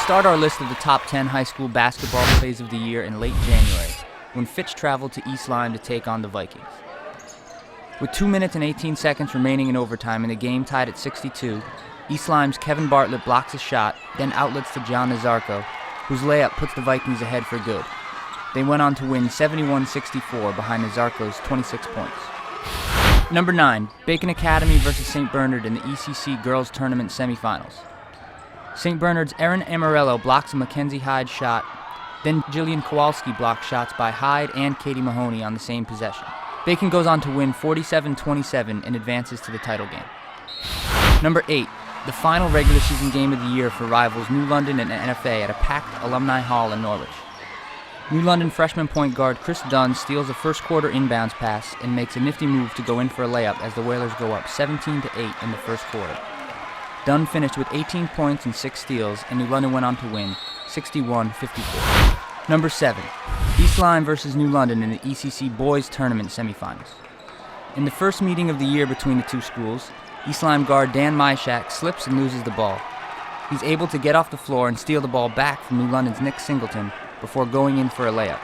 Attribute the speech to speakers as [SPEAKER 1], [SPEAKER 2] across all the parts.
[SPEAKER 1] start our list of the top 10 high school basketball plays of the year in late January, when Fitch traveled to East Lyme to take on the Vikings. With 2 minutes and 18 seconds remaining in overtime and the game tied at 62, East Lyme's Kevin Bartlett blocks a shot, then outlets to John Nazarko, whose layup puts the Vikings ahead for good. They went on to win 71-64 behind Nazarko's 26 points. Number 9, Bacon Academy vs. St. Bernard in the ECC Girls Tournament semifinals. St. Bernard's Erin Amarello blocks a Mackenzie Hyde shot, then Jillian Kowalski blocks shots by Hyde and Katie Mahoney on the same possession. Bacon goes on to win 47-27 and advances to the title game. Number 8, the final regular season game of the year for rivals New London and NFA at a packed Alumni Hall in Norwich. New London freshman point guard Chris Dunn steals a first quarter inbounds pass and makes a nifty move to go in for a layup as the Whalers go up 17-8 in the first quarter. Dunn finished with 18 points and 6 steals, and New London went on to win 61-54. Number 7, East Lyme vs. New London in the ECC Boys Tournament semifinals. In the first meeting of the year between the two schools, East Lyme guard Dan Myshak slips and loses the ball. He's able to get off the floor and steal the ball back from New London's Nick Singleton before going in for a layup,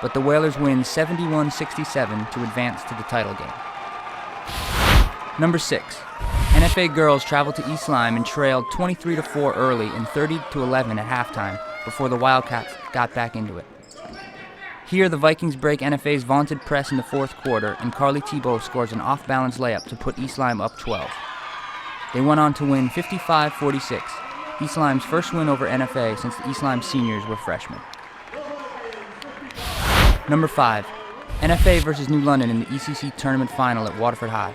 [SPEAKER 1] but the Whalers win 71-67 to advance to the title game. Number 6, NFA girls traveled to East Lyme and trailed 23-4 early and 30-11 at halftime before the Wildcats got back into it. Here, the Vikings break NFA's vaunted press in the fourth quarter, and Carly Tebow scores an off-balance layup to put East Lyme up 12. They went on to win 55-46, East Lyme's first win over NFA since the East Lyme seniors were freshmen. Number 5, NFA vs. New London in the ECC Tournament Final at Waterford High.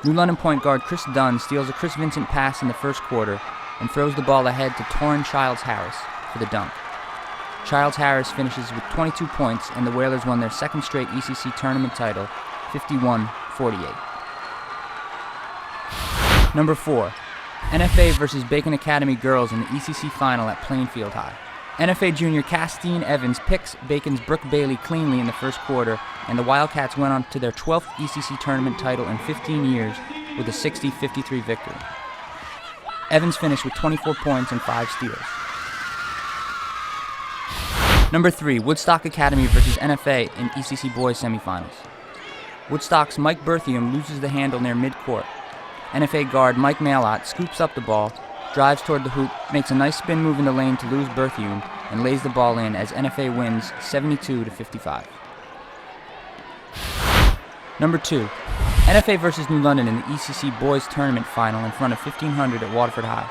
[SPEAKER 1] New London point guard Chris Dunn steals a Chris Vincent pass in the first quarter and throws the ball ahead to Torrin Childs-Harris for the dunk. Childs-Harris finishes with 22 points, and the Whalers won their second straight ECC tournament title, 51-48. Number 4, NFA vs. Bacon Academy girls in the ECC final at Plainfield High. NFA junior Castine Evans picks Bacon's Brooke Bailey cleanly in the first quarter, and the Wildcats went on to their 12th ECC tournament title in 15 years with a 60-53 victory. Evans finished with 24 points and 5 steals. Number 3, Woodstock Academy vs. NFA in ECC boys semifinals. Woodstock's Mike Berthium loses the handle near midcourt. NFA guard Mike Malott scoops up the ball, drives toward the hoop, makes a nice spin move in the lane to lose Berthium, and lays the ball in as NFA wins 72-55. Number 2, NFA vs. New London in the ECC boys tournament final in front of 1,500 at Waterford High.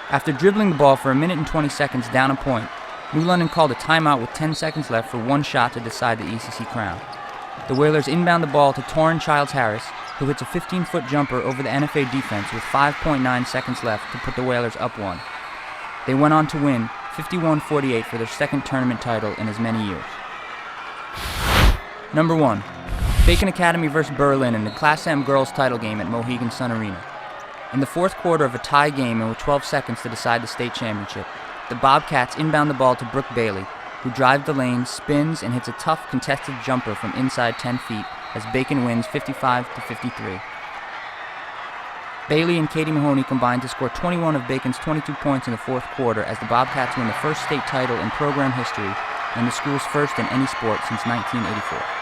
[SPEAKER 1] After dribbling the ball for a minute and 20 seconds down a point, New London called a timeout with 10 seconds left for one shot to decide the ECC crown. The Whalers inbound the ball to Torrin Childs-Harris, who hits a 15-foot jumper over the NFA defense with 5.9 seconds left to put the Whalers up 1. They went on to win 51-48 for their second tournament title in as many years. Number 1, Bacon Academy vs. Berlin in the Class M girls title game at Mohegan Sun Arena. In the fourth quarter of a tie game and with 12 seconds to decide the state championship, the Bobcats inbound the ball to Brooke Bailey, who drives the lane, spins, and hits a tough contested jumper from inside 10 feet as Bacon wins 55-53. Bailey and Katie Mahoney combined to score 21 of Bacon's 22 points in the fourth quarter as the Bobcats win the first state title in program history and the school's first in any sport since 1984.